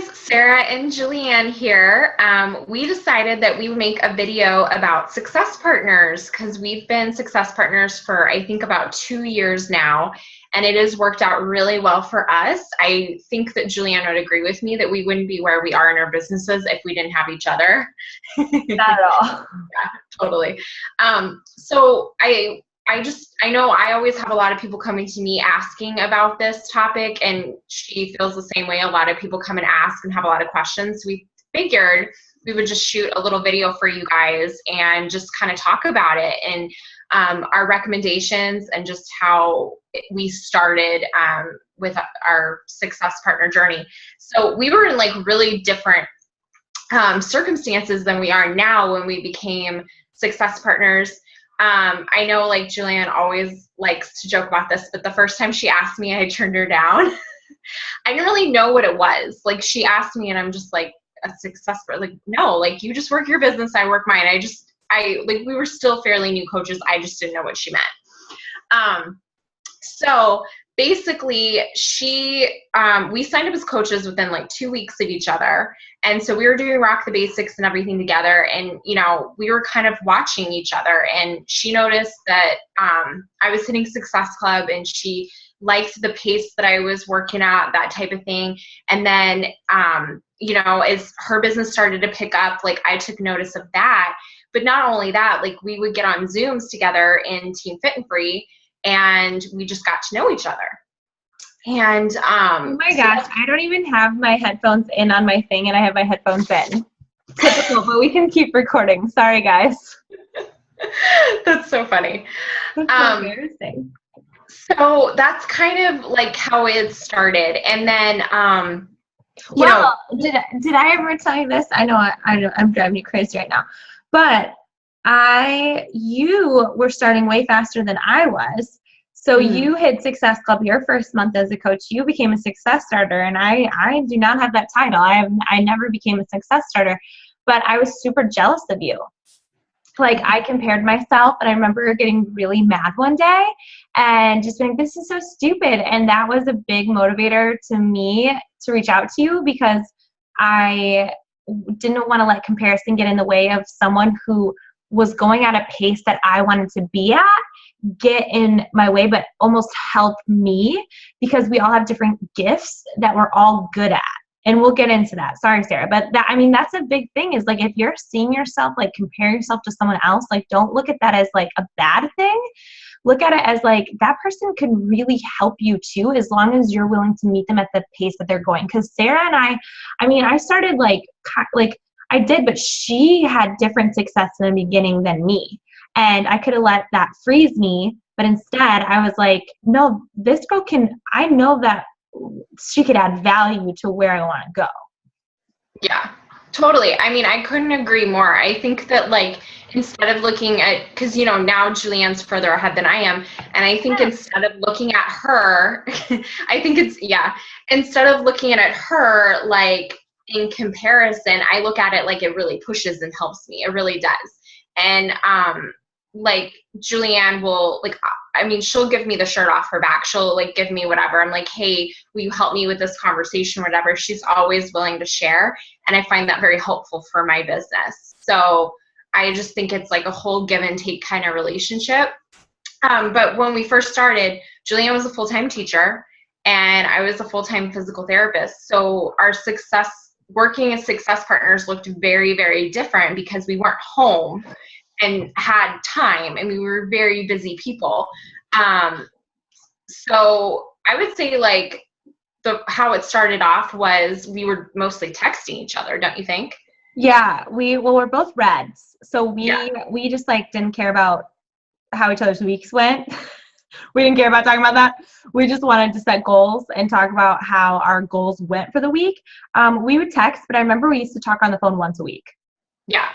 guys, Sarah and Julianne here. We decided that we would make a video about success partners because we've been success partners for I think about 2 years now, and it has worked out really well for us. I think that Julianne would agree with me that we wouldn't be where we are in our businesses if we didn't have each other. Not at all. Yeah, totally. So I know I always have a lot of people coming to me asking about this topic, and she feels the same way. A lot of people come and ask and have a lot of questions. We figured we would just shoot a little video for you guys and just kind of talk about it and our recommendations and just how we started with our success partner journey. So we were in like really different circumstances than we are now when we became success partners. I know like Julianne always likes to joke about this, but the first time she asked me, I turned her down. I didn't really know what it was. Like she asked me and I'm just like a success partner. Like, no, like you just work your business, I work mine. Like we were still fairly new coaches. I just didn't know what she meant. So basically we signed up as coaches within like 2 weeks of each other. And so we were doing Rock the Basics and everything together. And, you know, we were kind of watching each other, and she noticed that I was hitting Success Club and she liked the pace that I was working at, that type of thing. And then, you know, as her business started to pick up, like I took notice of that. But not only that, like we would get on Zooms together in Team Fit and Free, and we just got to know each other. And oh my gosh, I don't even have my headphones in on my thing, and I have my headphones in. Typical, but we can keep recording. Sorry, guys. That's so funny. That's so embarrassing. So that's kind of like how it started, and then did I ever tell you this? I know I'm driving you crazy right now, but you were starting way faster than I was. So you hit Success Club your first month as a coach. You became a success starter, and I do not have that title. I never became a success starter, but I was super jealous of you. Like I compared myself, and I remember getting really mad one day and just being, this is so stupid. And that was a big motivator to me to reach out to you, because I didn't want to let comparison get in the way of someone who was going at a pace that I wanted to be at, get in my way, but almost help me, because we all have different gifts that we're all good at. And we'll get into that. Sorry, Sarah. But that's a big thing, is like, if you're seeing yourself, like comparing yourself to someone else, like don't look at that as like a bad thing. Look at it as like, that person can really help you too, as long as you're willing to meet them at the pace that they're going. Because Sarah and I started like I did, but she had different success in the beginning than me. And I could have let that freeze me. But instead I was like, no, this girl I know that she could add value to where I want to go. Yeah, totally. I mean, I couldn't agree more. I think that like, instead of looking at, because, you know, now Julianne's further ahead than I am. And I think instead of looking at her, instead of looking at her, like in comparison, I look at it like it really pushes and helps me. It really does. And like Julianne will like, I mean, she'll give me the shirt off her back. She'll like give me whatever. I'm like, hey, will you help me with this conversation, whatever. She's always willing to share. And I find that very helpful for my business. So I just think it's like a whole give and take kind of relationship. But when we first started, Julianne was a full-time teacher and I was a full-time physical therapist. So our working as success partners looked very, very different, because we weren't home and had time, and we were very busy people. So I would say like how it started off was we were mostly texting each other, don't you think? Yeah, we're both Reds. So we just like didn't care about how each other's weeks went. We didn't care about talking about that. We just wanted to set goals and talk about how our goals went for the week. We would text, but I remember we used to talk on the phone once a week. Yeah,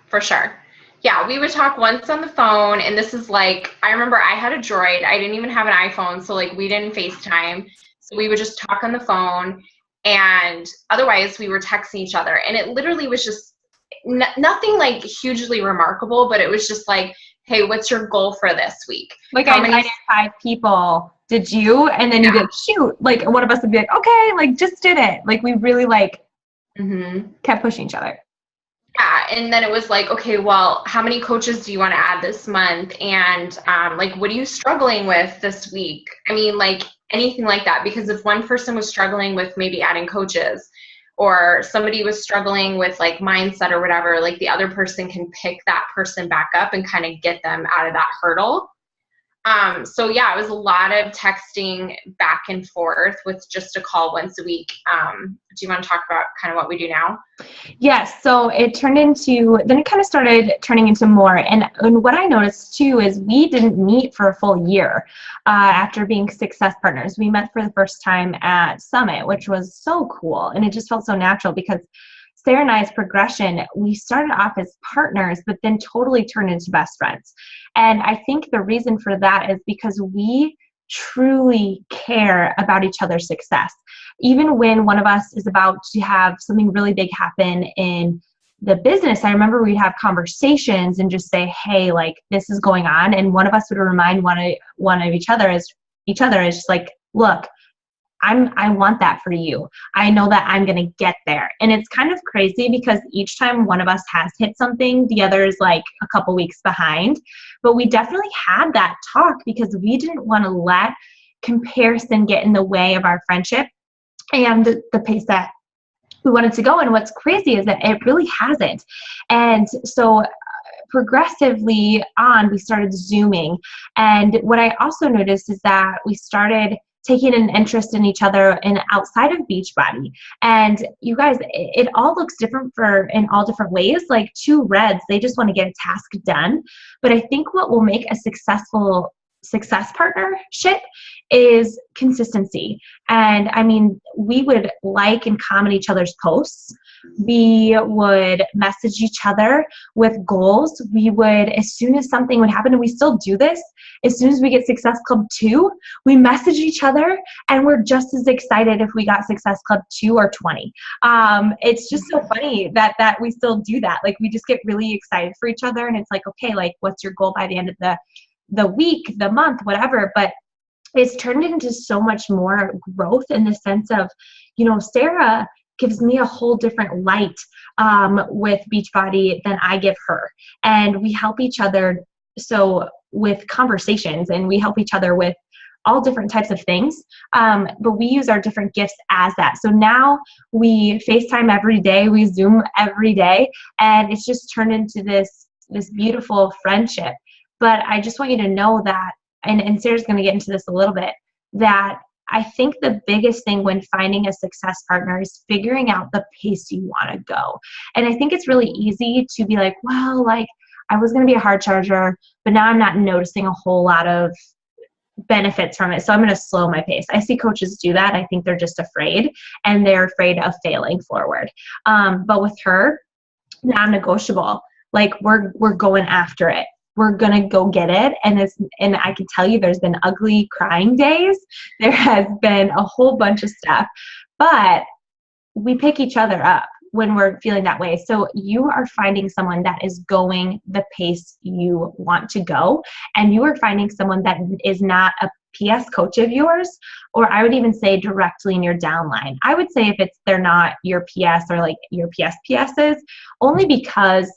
for sure. Yeah, we would talk once on the phone, and this is like, I remember I had a Droid. I didn't even have an iPhone, so like we didn't FaceTime. So we would just talk on the phone, and otherwise we were texting each other. And it literally was just nothing like hugely remarkable, but it was just like, hey, what's your goal for this week? Like I invited 5 people. did you? And then you'd be like, shoot, like one of us would be like, okay, like just did it. Like we really like kept pushing each other. Yeah, and then it was like, okay, well, how many coaches do you want to add this month? And like, what are you struggling with this week? I mean, like anything like that, because if one person was struggling with maybe adding coaches, or somebody was struggling with like mindset or whatever, like the other person can pick that person back up and kind of get them out of that hurdle. So yeah, it was a lot of texting back and forth with just a call once a week. Do you want to talk about kind of what we do now? Yes. So it turned into, then it kind of started turning into more. And what I noticed too is we didn't meet for a full year after being success partners. We met for the first time at Summit, which was so cool. And it just felt so natural because Sarah and I's progression, we started off as partners, but then totally turned into best friends. And I think the reason for that is because we truly care about each other's success. Even when one of us is about to have something really big happen in the business, I remember we'd have conversations and just say, hey, like this is going on. And one of us would remind one of each other is just like, look, I want that for you. I know that I'm going to get there. And it's kind of crazy because each time one of us has hit something, the other is like a couple weeks behind. But we definitely had that talk because we didn't want to let comparison get in the way of our friendship and the pace that we wanted to go. And what's crazy is that it really hasn't. And so progressively on, we started Zooming. And what I also noticed is that we started taking an interest in each other and outside of Beachbody. And you guys, it all looks different in all different ways. Like two reds, they just want to get a task done. But I think what will make a successful success partnership is consistency. And I mean, we would like and comment each other's posts. We would message each other with goals. We would, as soon as something would happen, and we still do this, as soon as we get Success Club 2, we message each other and we're just as excited if we got Success Club 2 or 20. It's just so funny that we still do that. Like we just get really excited for each other and it's like, okay, like what's your goal by the end of the week, the month, whatever. But it's turned into so much more growth in the sense of, Sarah gives me a whole different light with Beachbody than I give her. And we help each other so with conversations, and we help each other with all different types of things. But we use our different gifts as that. So now we FaceTime every day, we Zoom every day, and it's just turned into this beautiful friendship. But I just want you to know that, and Sarah's going to get into this a little bit, that I think the biggest thing when finding a success partner is figuring out the pace you want to go. And I think it's really easy to be like, well, like I was going to be a hard charger, but now I'm not noticing a whole lot of benefits from it. So I'm going to slow my pace. I see coaches do that. I think they're just afraid, and they're afraid of failing forward. But with her, non-negotiable. Like we're going after it. We're going to go get it. And I can tell you there's been ugly crying days. There has been a whole bunch of stuff, but we pick each other up when we're feeling that way. So you are finding someone that is going the pace you want to go. And you are finding someone that is not a PS coach of yours, or I would even say directly in your downline. I would say if they're not your PS or like your PSs, only because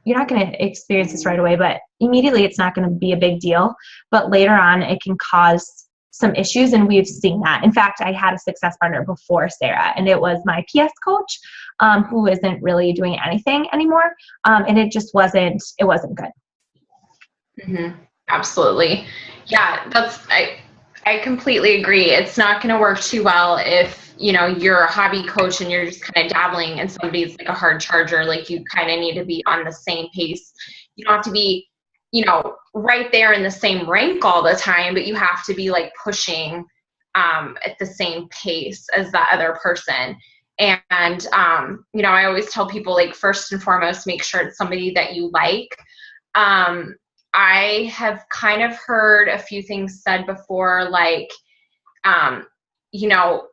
you're not going to experience this right away, but immediately it's not going to be a big deal. But later on, it can cause some issues, and we've seen that. In fact, I had a success partner before Sarah, and it was my PS coach who isn't really doing anything anymore, and it just wasn't good. Mm-hmm. Absolutely. Yeah, I completely agree. It's not going to work too well if, you're a hobby coach and you're just kind of dabbling and somebody's like a hard charger. Like you kind of need to be on the same pace. You don't have to be, right there in the same rank all the time, but you have to be like pushing at the same pace as that other person. And, I always tell people, like, first and foremost, make sure it's somebody that you like. I have kind of heard a few things said before, like,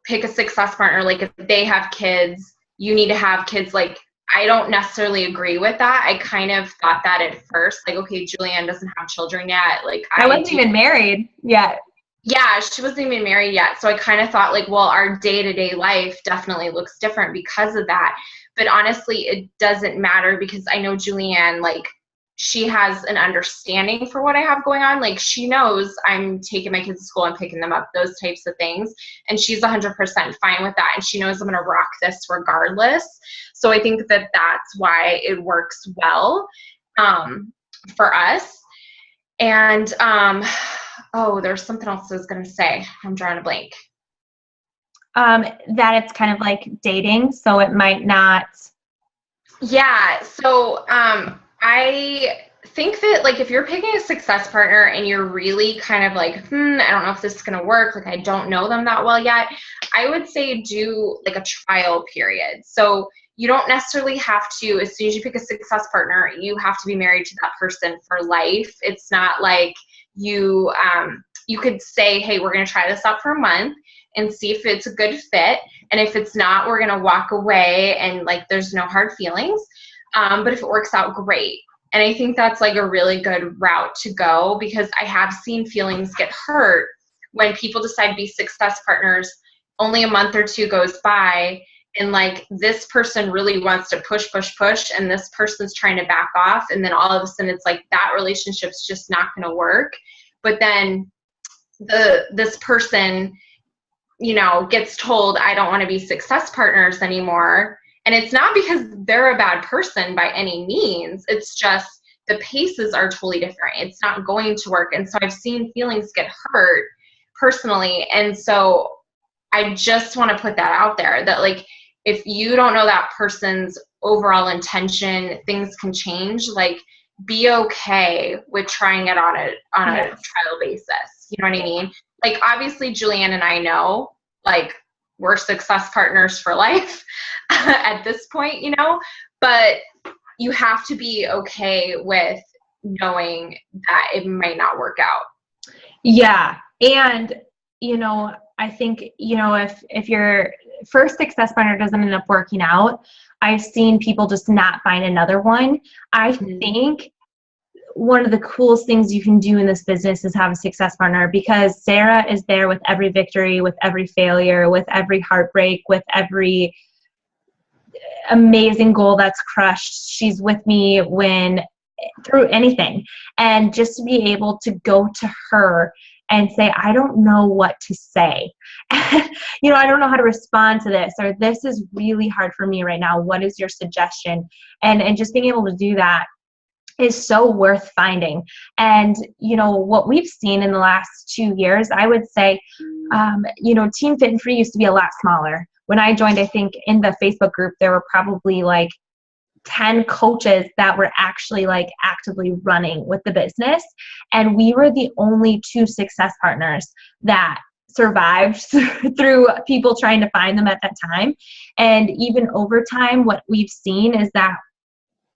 pick a success partner. Like if they have kids, you need to have kids. Like, I don't necessarily agree with that. I kind of thought that at first, like, okay, Julianne doesn't have children yet. Like I wasn't even married yet. Yeah, she wasn't even married yet. So I kind of thought like, well, our day-to-day life definitely looks different because of that. But honestly, it doesn't matter because I know Julianne, like, she has an understanding for what I have going on. Like, she knows I'm taking my kids to school and picking them up, those types of things. And she's 100% fine with that. And she knows I'm going to rock this regardless. So I think that that's why it works well for us. And oh, there's something else I was gonna say. I'm drawing a blank. That it's kind of like dating, so it might not. Yeah. So I think that like if you're picking a success partner and you're really kind of like, I don't know if this is gonna work. Like I don't know them that well yet. I would say do like a trial period. So you don't necessarily have to, as soon as you pick a success partner, you have to be married to that person for life. It's not like you could say, hey, we're going to try this out for a month and see if it's a good fit. And if it's not, we're going to walk away and like there's no hard feelings. But if it works out, great. And I think that's like a really good route to go because I have seen feelings get hurt when people decide to be success partners. Only a month or two goes by and like this person really wants to push and this person's trying to back off, and then all of a sudden it's like that relationship's just not going to work. But then this person, you know, gets told I don't want to be success partners anymore, and it's not because they're a bad person by any means, it's just the paces are totally different. It's not going to work. And so I've seen feelings get hurt personally, and so I just want to put that out there that like if you don't know that person's overall intention, things can change. Like be okay with trying it on a trial basis. You know what I mean? Like obviously Julianne and I know like we're success partners for life at this point, you know, but you have to be okay with knowing that it might not work out. Yeah. And, you know, I think, you know, if your first success partner doesn't end up working out, I've seen people just not find another one. I think one of the coolest things you can do in this business is have a success partner, because Sarah is there with every victory, with every failure, with every heartbreak, with every amazing goal that's crushed. She's with me through anything. And just to be able to go to her and say, I don't know what to say. You know, I don't know how to respond to this, or this is really hard for me right now. What is your suggestion? And just being able to do that is so worth finding. And, you know, what we've seen in the last 2 years, I would say, you know, Team Fit and Free used to be a lot smaller. When I joined, I think in the Facebook group, there were probably like 10 coaches that were actually like actively running with the business. And we were the only 2 success partners that survived through people trying to find them at that time. And even over time, what we've seen is that,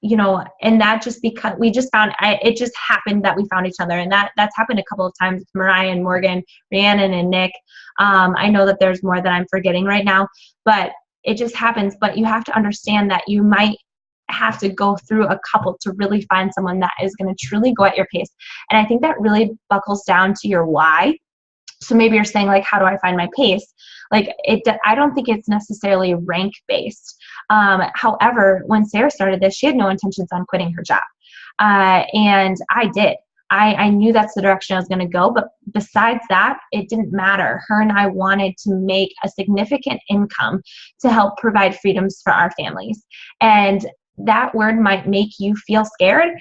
you know, and that just because we just it just happened that we found each other. And that's happened a couple of times with Mariah and Morgan, Rhiannon and Nick. I know that there's more that I'm forgetting right now, but it just happens. But you have to understand that you might have to go through a couple to really find someone that is going to truly go at your pace. And I think that really buckles down to your why. So maybe you're saying like, how do I find my pace? Like I don't think it's necessarily rank based. However, when Sarah started this, she had no intentions on quitting her job. And I did. I knew that's the direction I was going to go. But besides that, it didn't matter. Her and I wanted to make a significant income to help provide freedoms for our families. And that word might make you feel scared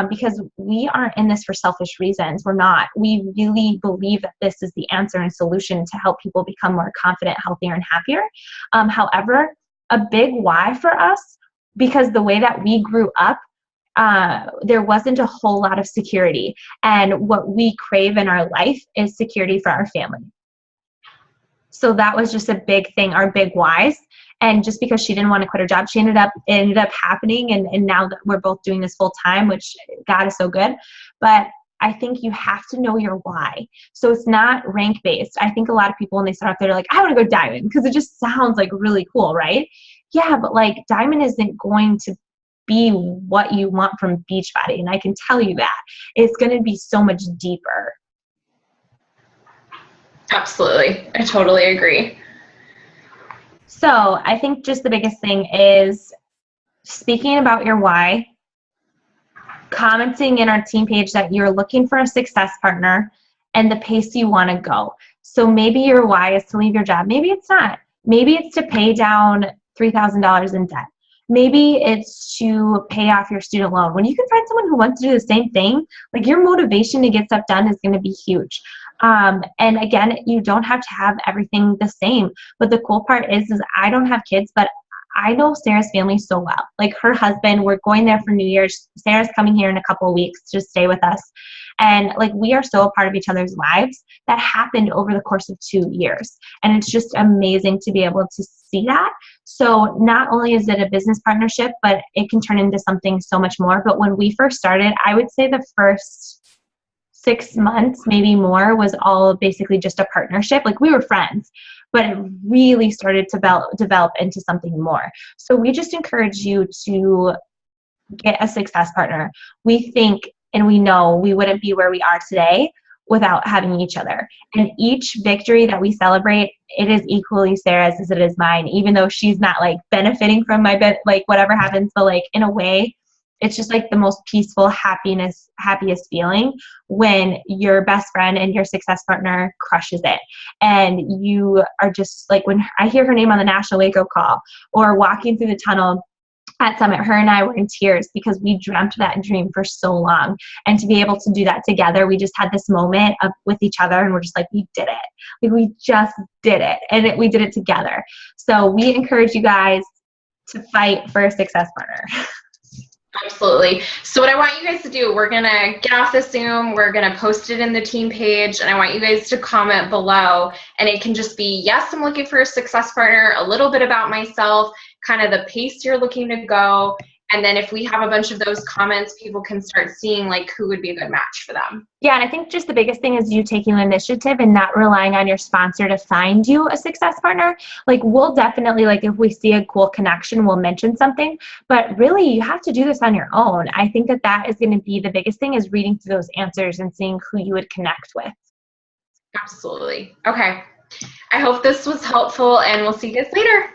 because we aren't in this for selfish reasons. We're not. We really believe that this is the answer and solution to help people become more confident, healthier, and happier. However, a big why for us, because the way that we grew up, there wasn't a whole lot of security. And what we crave in our life is security for our family. So that was just a big thing, our big whys. And just because she didn't want to quit her job, it ended up happening. And now that we're both doing this full time, which God is so good. But I think you have to know your why. So it's not rank based. I think a lot of people, when they start off, they're like, I want to go diamond because it just sounds like really cool, right? Yeah, but like diamond isn't going to be what you want from Beachbody. And I can tell you that. It's going to be so much deeper. Absolutely. I totally agree. So I think just the biggest thing is speaking about your why, commenting in our team page that you're looking for a success partner and the pace you want to go. So maybe your why is to leave your job. Maybe it's not. Maybe it's to pay down $3,000 in debt. Maybe it's to pay off your student loan. When you can find someone who wants to do the same thing, like your motivation to get stuff done is going to be huge. And again, you don't have to have everything the same. But the cool part is I don't have kids, but I know Sarah's family so well. Like her husband, we're going there for New Year's. Sarah's coming here in a couple of weeks to stay with us. And like we are so a part of each other's lives. That happened over the course of 2 years. And it's just amazing to be able to see that. So not only is it a business partnership, but it can turn into something so much more. But when we first started, I would say the first 6 months, maybe more, was all basically just a partnership. Like we were friends, but it really started to develop into something more. So we just encourage you to get a success partner. We think and we know we wouldn't be where we are today without having each other. And each victory that we celebrate, it is equally Sarah's as it is mine, even though she's not like benefiting from like whatever happens, but like in a way, it's just like the most peaceful, happiest feeling when your best friend and your success partner crushes it. And you are just like, when I hear her name on the National Wake Up Call or walking through the tunnel at Summit, her and I were in tears because we dreamt that dream for so long. And to be able to do that together, we just had this moment with each other and we're just like, we did it. Like we just did it. And we did it together. So we encourage you guys to fight for a success partner. Absolutely. So what I want you guys to do, we're going to get off the Zoom. We're going to post it in the team page. And I want you guys to comment below. And it can just be, yes, I'm looking for a success partner, a little bit about myself, kind of the pace you're looking to go. And then if we have a bunch of those comments, people can start seeing like who would be a good match for them. Yeah, and I think just the biggest thing is you taking the initiative and not relying on your sponsor to find you a success partner. Like we'll definitely, like if we see a cool connection, we'll mention something. But really, you have to do this on your own. I think that is going to be the biggest thing, is reading through those answers and seeing who you would connect with. Absolutely. Okay. I hope this was helpful, and we'll see you guys later.